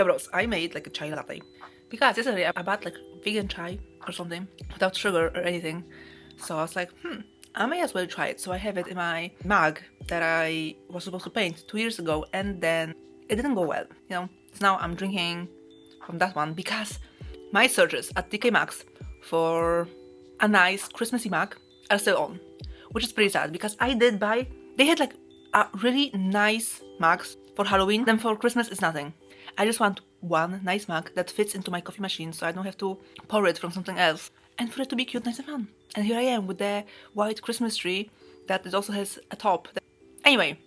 Yeah, bros, I made like a chai latte because yesterday I bought like vegan chai or something without sugar or anything. So I was like, I may as well try it. So I have it in my mug that I was supposed to paint 2 years ago, and then it didn't go well, you know. So now I'm drinking from that one because my searches at TK Maxx for a nice Christmassy mug are still on, which is pretty sad because I did buy. They had like a really nice mugs for Halloween. Then for Christmas it's nothing. I just want one nice mug that fits into my coffee machine, so I don't have to pour it from something else, and for it to be cute, nice, and fun. And here I am with the white Christmas tree that it also has a top. Anyway,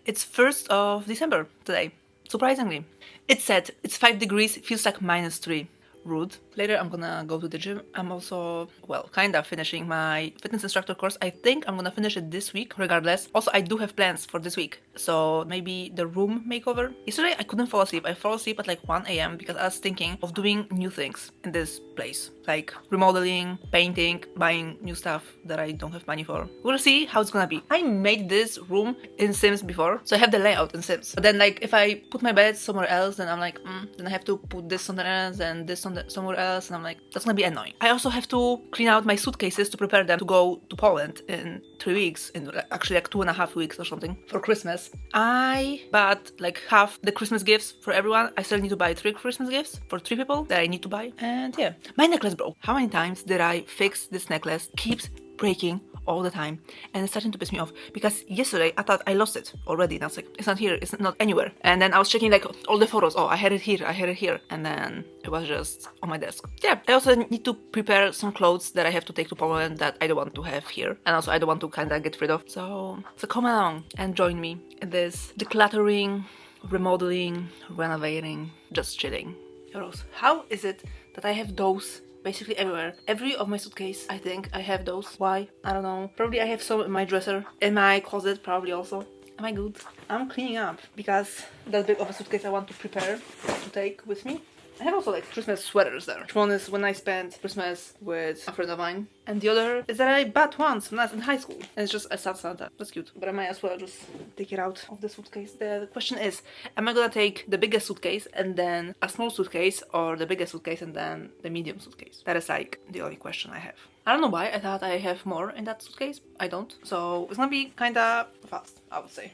it's 1st of December today, surprisingly. It's set, it's 5 degrees, feels like -3. Rude. Later I'm gonna go to the gym. I'm also, well, kinda finishing my fitness instructor course. I think I'm gonna finish it this week, regardless. Also, I do have plans for this week. So maybe the room makeover. Yesterday I couldn't fall asleep. I fell asleep at like 1 a.m. because I was thinking of doing new things in this place. Like remodeling, painting, buying new stuff that I don't have money for. We'll see how it's gonna be. I made this room in Sims before, so I have the layout in Sims. But then like if I put my bed somewhere else, then I'm like, then I have to put this somewhere else and this somewhere else, and I'm like, that's gonna be annoying. I also have to clean out my suitcases to prepare them to go to Poland in 3 weeks, in actually like 2.5 weeks or something, for Christmas. I bought like half the Christmas gifts for everyone. I still need to buy 3 Christmas gifts for 3 people that I need to buy. And yeah, my necklace broke. How many times did I fix this necklace? Keeps breaking all the time, and it's starting to piss me off because yesterday I thought I lost it already, and I was like, it's not here, it's not anywhere. And then I was checking like all the photos. Oh, I had it here, and then it was just on my desk. Yeah, I also need to prepare some clothes that I have to take to Poland that I don't want to have here, and also I don't want to kind of get rid of. So come along and join me in this decluttering, remodeling, renovating, just chilling. Rose, how is it that I have those basically everywhere? Every of my suitcase, I think I have those. Why? I don't know. Probably I have some in my dresser, in my closet probably also. Am I good? I'm cleaning up because that big of a suitcase I want to prepare to take with me. I have also like Christmas sweaters there. One is when I spent Christmas with a friend of mine, and the other is that I bought once when I was in high school, and it's just a sad Santa. That's cute, but I might as well just take it out of the suitcase. The question is, am I gonna take the biggest suitcase and then a small suitcase, or the biggest suitcase and then the medium suitcase? That is like the only question I have. I don't know why I thought I have more in that suitcase. I don't, so it's gonna be kinda fast, I would say.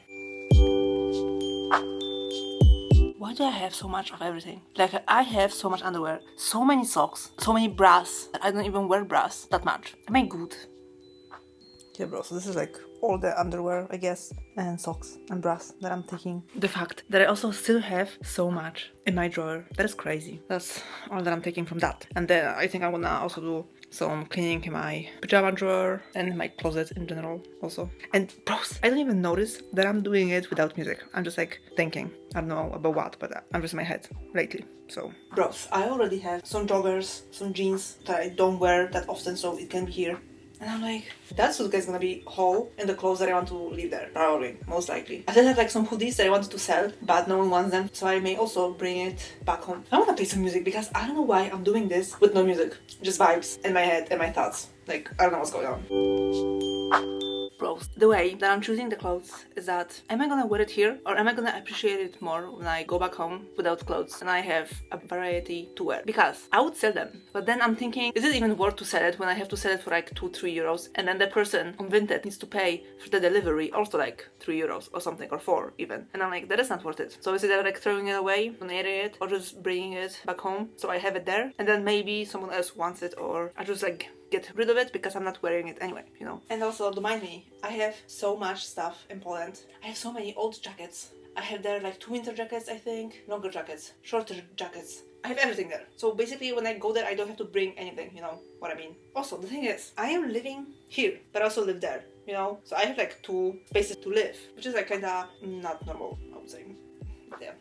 Why do I have so much of everything? Like, I have so much underwear, so many socks, so many bras. I don't even wear bras that much. Am I good? Yeah, bro, so this is like all the underwear, I guess, and socks and bras that I'm taking. The fact that I also still have so much in my drawer, that is crazy. That's all that I'm taking from that. And then I think I'm gonna also do some cleaning in my pajama drawer and my closet in general also. And bros, I don't even notice that I'm doing it without music. I'm just like thinking. I don't know about what, but I'm just in my head lately. So, bros, I already have some joggers, some jeans that I don't wear that often, so it can be here. And I'm like, that suitcase is gonna be whole in the clothes that I want to leave there. Probably, most likely. I still have like some hoodies that I wanted to sell, but no one wants them, so I may also bring it back home. I wanna play some music because I don't know why I'm doing this with no music. Just vibes in my head and my thoughts. Like, I don't know what's going on. Bros, the way that I'm choosing the clothes is that, am I gonna wear it here, or am I gonna appreciate it more when I go back home without clothes and I have a variety to wear? Because I would sell them, but then I'm thinking, is it even worth to sell it when I have to sell it for like 2-3 euros, and then the person on Vinted needs to pay for the delivery also like 3 euros or something, or 4 even, and I'm like, that is not worth it. So is it like throwing it away, donating it, or just bringing it back home so I have it there, and then maybe someone else wants it, or I just like get rid of it because I'm not wearing it anyway, you know. And also, don't mind me, I have so much stuff in Poland. I have so many old jackets. I have there like 2 winter jackets, I think, longer jackets, shorter jackets. I have everything there. So basically when I go there, I don't have to bring anything, you know what I mean. Also, the thing is, I am living here, but I also live there, you know. So I have like 2 spaces to live, which is like kinda not normal, I would say. Yeah.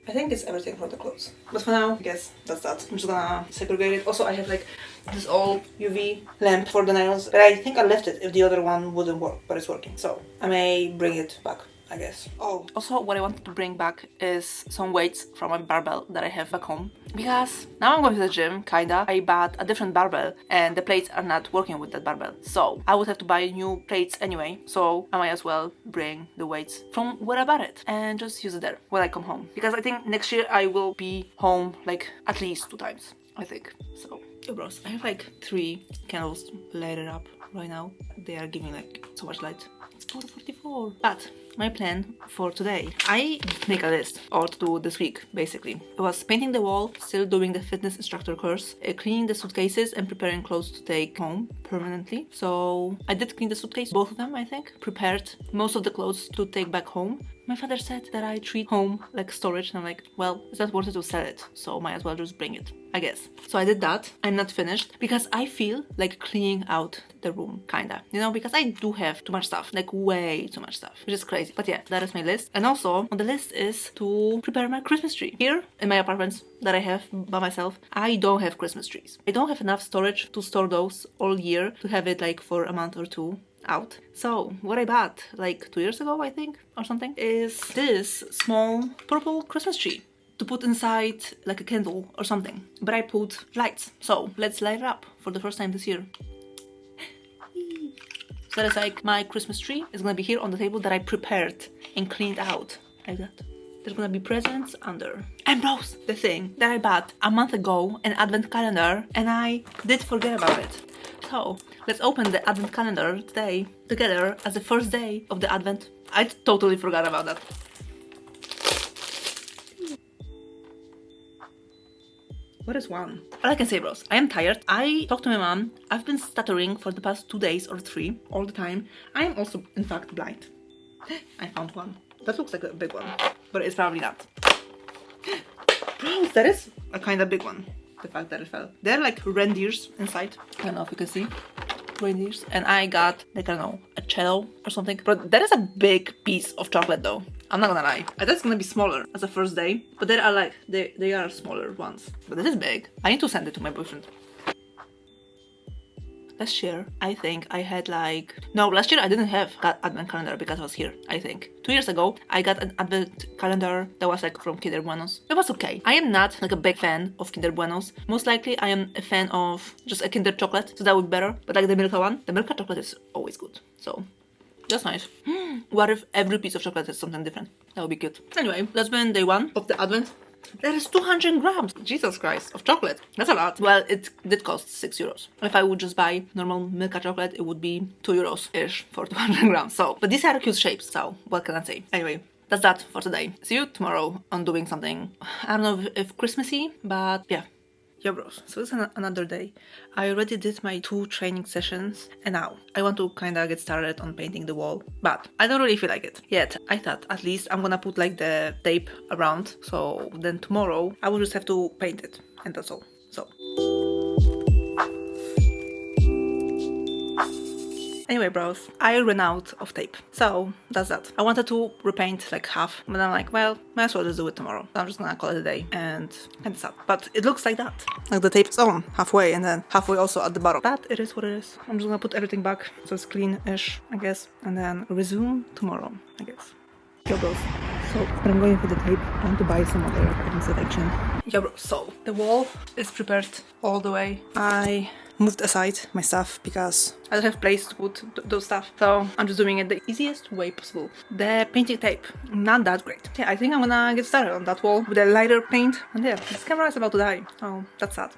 I think it's everything for the clothes. But for now, I guess that's that. I'm just gonna segregate it. Also, I have like this old UV lamp for the nails, but I think I left it if the other one wouldn't work, but it's working. So I may bring it back I guess. Oh, also what I wanted to bring back is some weights from my barbell that I have back home. Because now I'm going to the gym, kinda. I bought a different barbell and the plates are not working with that barbell. So I would have to buy new plates anyway. So I might as well bring the weights from where I bought it and just use it there when I come home. Because I think next year I will be home like at least 2 times, I think. So, yo bros, I have like 3 candles lighted up right now. They are giving like so much light. It's 4:44. But my plan for today, I make a list or to do this week basically. It was painting the wall, still doing the fitness instructor course, cleaning the suitcases and preparing clothes to take home permanently. So I did clean the suitcase, both of them I think, prepared most of the clothes to take back home. My father said that I treat home like storage and I'm like, well, it's not worth it to sell it, so might as well just bring it, I guess. So I did that. I'm not finished because I feel like cleaning out the room, kinda. You know, because I do have too much stuff, like way too much stuff, which is crazy. But yeah, that is my list. And also on the list is to prepare my Christmas tree. Here in my apartments that I have by myself, I don't have Christmas trees. I don't have enough storage to store those all year to have it like for a month or 2 out. So what I bought like 2 years ago, I think, or something, is this small purple Christmas tree to put inside like a candle or something. But I put lights, so let's light it up for the first time this year. So that is like my Christmas tree is gonna be here on the table that I prepared and cleaned out like that. There's gonna be presents under. And bros, the thing that I bought a month ago, an advent calendar, and I did forget about it. So let's open the advent calendar today together as the first day of the advent. I totally forgot about that. What is one? All I can say, bros, I am tired. I talked to my mom. I've been stuttering for the past 2 days or 3 all the time. I am also, in fact, blind. I found one. That looks like a big one, but it's probably not. Bros, that is a kind of big one. The fact that it fell. They're like reindeers inside. I don't know if you can see. Reindeers. And I got, like, I don't know, a cello or something. But that is a big piece of chocolate though. I'm not gonna lie. I thought it's gonna be smaller as a first day. But they are like, they are smaller ones. But this is big. I need to send it to my boyfriend. Last year, I think I had like... No, last year I didn't have that advent calendar because I was here, I think. 2 years ago, I got an advent calendar that was like from Kinder Buenos. It was okay. I am not like a big fan of Kinder Buenos. Most likely, I am a fan of just a Kinder chocolate, so that would be better. But like the Milka one, the Milka chocolate is always good. So, that's nice. What if every piece of chocolate is something different? That would be good. Anyway, that's been day 1 of the advent. That is 200 grams, Jesus Christ, of chocolate. That's a lot. Well, it did cost 6 euros. If I would just buy normal Milka chocolate, it would be 2 euros-ish for 200 grams. So, but these are cute shapes, so what can I say? Anyway, that's that for today. See you tomorrow on doing something, I don't know if Christmassy, but yeah. Yeah bros, so it's another day. I already did my 2 training sessions and now I want to kinda get started on painting the wall, but I don't really feel like it yet. I thought at least I'm gonna put like the tape around, so then tomorrow I will just have to paint it and that's all. So anyway bros, I ran out of tape, so that's that. I wanted to repaint like half, but I'm like, well, might as well just do it tomorrow. So I'm just gonna call it a day and that's that. But it looks like that. Like the tape's on halfway and then halfway also at the bottom. But it is what it is. I'm just gonna put everything back so it's clean-ish, I guess, and then resume tomorrow, I guess. Yo bros, so I'm going for the tape. I want to buy some other items selection. Yo bros, so the wall is prepared all the way. I moved aside my stuff because I don't have place to put those stuff, so I'm just doing it the easiest way possible. The painting tape, not that great. Yeah, I think I'm gonna get started on that wall with a lighter paint, and yeah, this camera is about to die, so that's sad.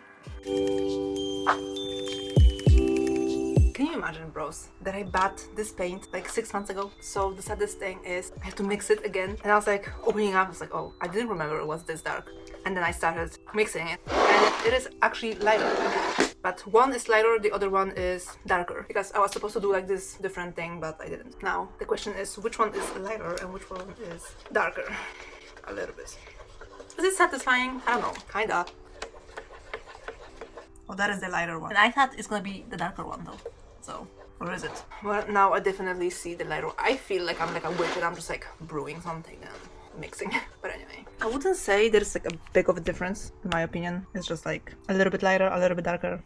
Can you imagine, bros, that I bought this paint like 6 months ago? So the saddest thing is I have to mix it again, and I was like opening up, I was like, oh, I didn't remember it was this dark. And then I started mixing it, and it is actually lighter. But one is lighter, the other one is darker. Because I was supposed to do like this different thing, but I didn't. Now, the question is which one is lighter and which one is darker? A little bit. Is it satisfying? I don't know, kinda. Oh, that is the lighter one. And I thought it's gonna be the darker one though. So, or is it? Well, now I definitely see the lighter. I feel like I'm like a witch and I'm just like brewing something and mixing. But anyway, I wouldn't say there's like a big of a difference in my opinion. It's just like a little bit lighter, a little bit darker.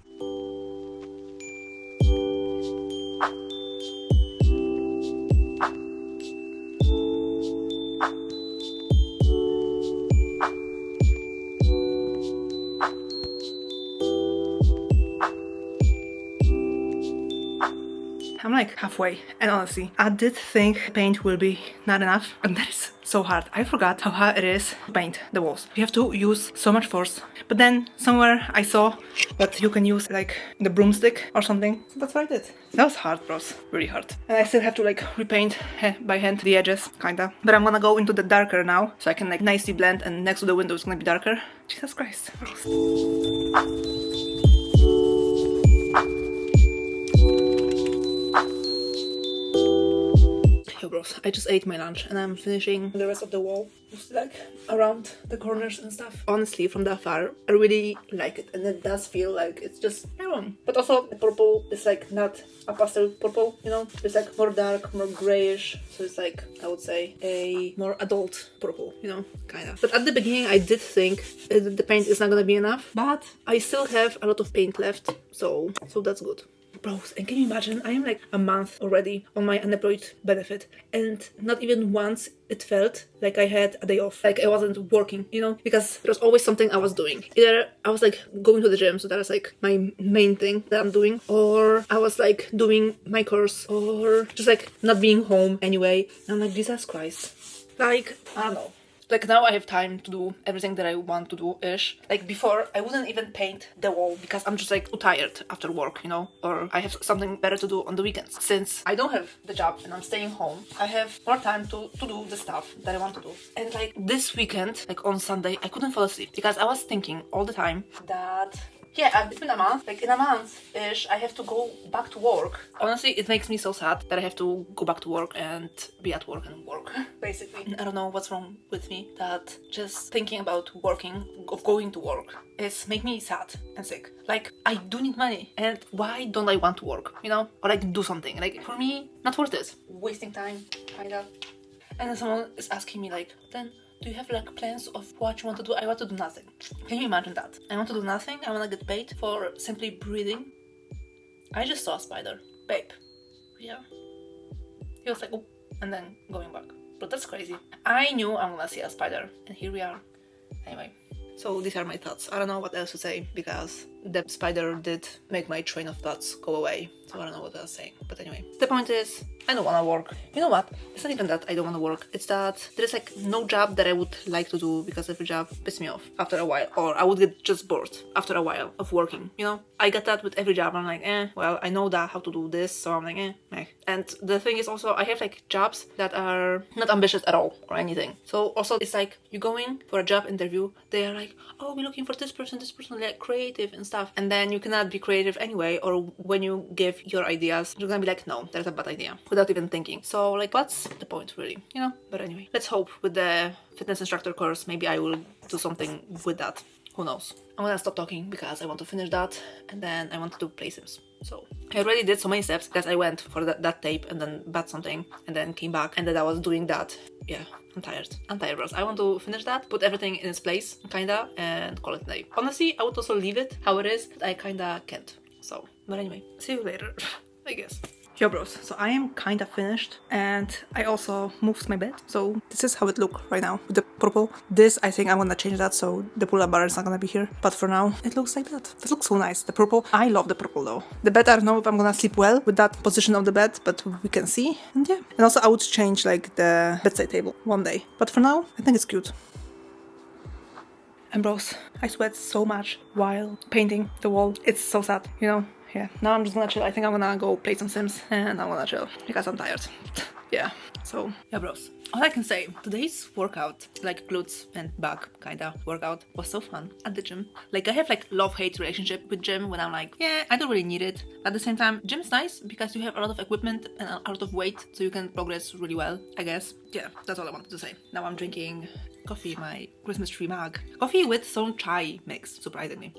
I'm like halfway, and honestly, I did think paint will be not enough, and that is so hard. I forgot how hard it is to paint the walls. You have to use so much force. But then somewhere I saw that you can use like the broomstick or something. So that's what I did. That was hard, bros. Really hard. And I still have to like repaint by hand the edges, kinda. But I'm gonna go into the darker now, so I can like nicely blend, and next to the window is gonna be darker. Jesus Christ, bros. Yo, bros, I just ate my lunch and I'm finishing the rest of the wall, just like around the corners and stuff. Honestly, from the afar, I really like it, and it does feel like it's just wrong. But also, the purple is like not a pastel purple, you know? It's like more dark, more grayish, so it's like, I would say, a more adult purple, you know? Kind of. But at the beginning, I did think the paint is not gonna be enough, but I still have a lot of paint left, so that's good. Bros, and can you imagine, I am like a month already on my unemployed benefit, and not even once it felt like I had a day off, like I wasn't working, you know, because there was always something I was doing. Either I was like going to the gym, so that was like my main thing that I'm doing, or I was like doing my course, or just like not being home anyway. And I'm like, Jesus Christ, like, I don't know. Like now I have time to do everything that I want to do-ish. Like before, I wouldn't even paint the wall because I'm just like too tired after work, you know? Or I have something better to do on the weekends. Since I don't have the job and I'm staying home, I have more time to do the stuff that I want to do. And like this weekend, like on Sunday, I couldn't fall asleep because I was thinking all the time that... yeah, it's been a month. Like in a month-ish, I have to go back to work. Honestly, it makes me so sad that I have to go back to work and be at work and work, basically. I don't know what's wrong with me, that just thinking about working, of going to work, is make me sad and sick. Like, I do need money, and why don't I want to work, you know? Or like do something. Like, for me, not worth it. Wasting time, kinda. And then someone is asking me like, then do you have like plans of what you want to do? I want to do nothing. Can you imagine that? I want to do nothing. I want to get paid for simply breathing. I just saw a spider. Babe. Yeah. He was like, oh, and then going back. But that's crazy. I knew I'm gonna see a spider, and here we are. Anyway. So these are my thoughts. I don't know what else to say because the spider did make my train of thoughts go away. So I don't know what I was saying. But anyway, the point is, I don't want to work. You know what? It's not even that I don't want to work. It's that there's like no job that I would like to do because every job pisses me off after a while. Or I would get just bored after a while of working, you know? I get that with every job. I'm like, well, I know that how to do this. So I'm like, meh. And the thing is also, I have like jobs that are not ambitious at all or anything. So also it's like you go in for a job interview. They are like, oh, we're looking for this person, like creative and stuff. And then you cannot be creative anyway. Or when you give your ideas, you're gonna be like, no, that's a bad idea, without even thinking. So like, what's the point really, you know? But anyway, let's hope with the fitness instructor course, maybe I will do something with that. Who knows? I'm gonna stop talking because I want to finish that, and then I want to do play sims. So I already did so many steps because I went for that tape and then bought something and then came back and then I was doing that. Yeah, I'm tired, bros. I want to finish that, put everything in its place, kinda, and call it a day. Honestly, I would also leave it how it is, but I kinda can't. So, but anyway, see you later, I guess. Yo, bros, so I am kind of finished, and I also moved my bed. So this is how it looks right now with the purple. This, I think I'm gonna change that so the pull-up bar is not gonna be here. But for now, it looks like that. This looks so nice, the purple. I love the purple though. The bed, I don't know if I'm gonna sleep well with that position of the bed, but we can see. And yeah, and also I would change like the bedside table one day. But for now, I think it's cute. And bros, I sweat so much while painting the wall. It's so sad, you know? Yeah, now I'm just gonna chill. I think I'm gonna go play some Sims and I'm gonna chill because I'm tired. Yeah, so yeah, bros. All I can say, today's workout, like glutes and back kinda workout, was so fun at the gym. Like I have like love-hate relationship with gym when I'm like, yeah, I don't really need it. At the same time, gym is nice because you have a lot of equipment and a lot of weight, so you can progress really well, I guess. Yeah, that's all I wanted to say. Now I'm drinking coffee, my Christmas tree mug. Coffee with some chai mix, surprisingly.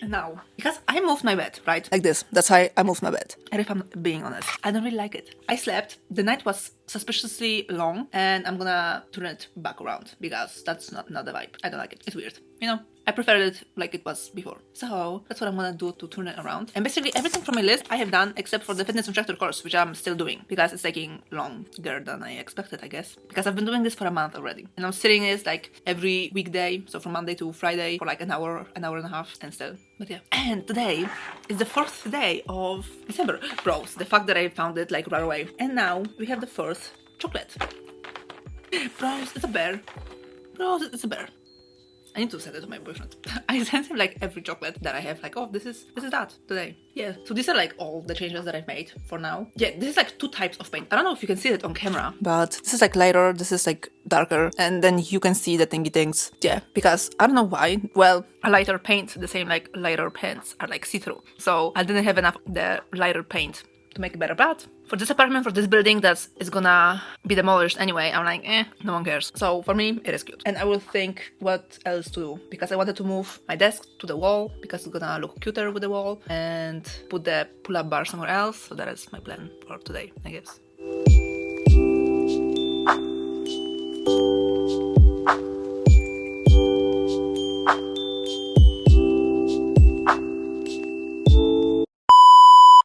And now, because I moved my bed, right? Like this. That's how I moved my bed. And if I'm being honest, I don't really like it. I slept. The night was suspiciously long and I'm gonna turn it back around because that's not the vibe. I don't like it. It's weird. you know, I prefer it like it was before. So that's what I'm gonna do to turn it around. And basically everything from my list I have done except for the fitness instructor course, which I'm still doing because it's taking longer than I expected, I guess. Because I've been doing this for a month already. And I'm sitting this like every weekday, so from Monday to Friday for like an hour and a half and still. But yeah. And today is the 4th day of December. Bros, the fact that I found it like right away. And now we have the 4th chocolate. Bros, it's a bear. Bros, it's a bear. I need to send it to my boyfriend. I sent him like every chocolate that I have, like, oh, this is that today. Yeah, so these are like all the changes that I've made for now. Yeah, this is like 2 types of paint. I don't know if you can see it on camera, but this is like lighter, this is like darker, and then you can see the thingy things. Yeah, because I don't know why. Well, a lighter paint, the same like lighter pens are like see-through. So I didn't have enough of the lighter paint to make it better, but for this apartment, for this building that is gonna be demolished anyway, I'm like, no one cares. So for me, it is cute. And I will think what else to do, because I wanted to move my desk to the wall, because it's gonna look cuter with the wall, and put the pull-up bar somewhere else. So that is my plan for today, I guess.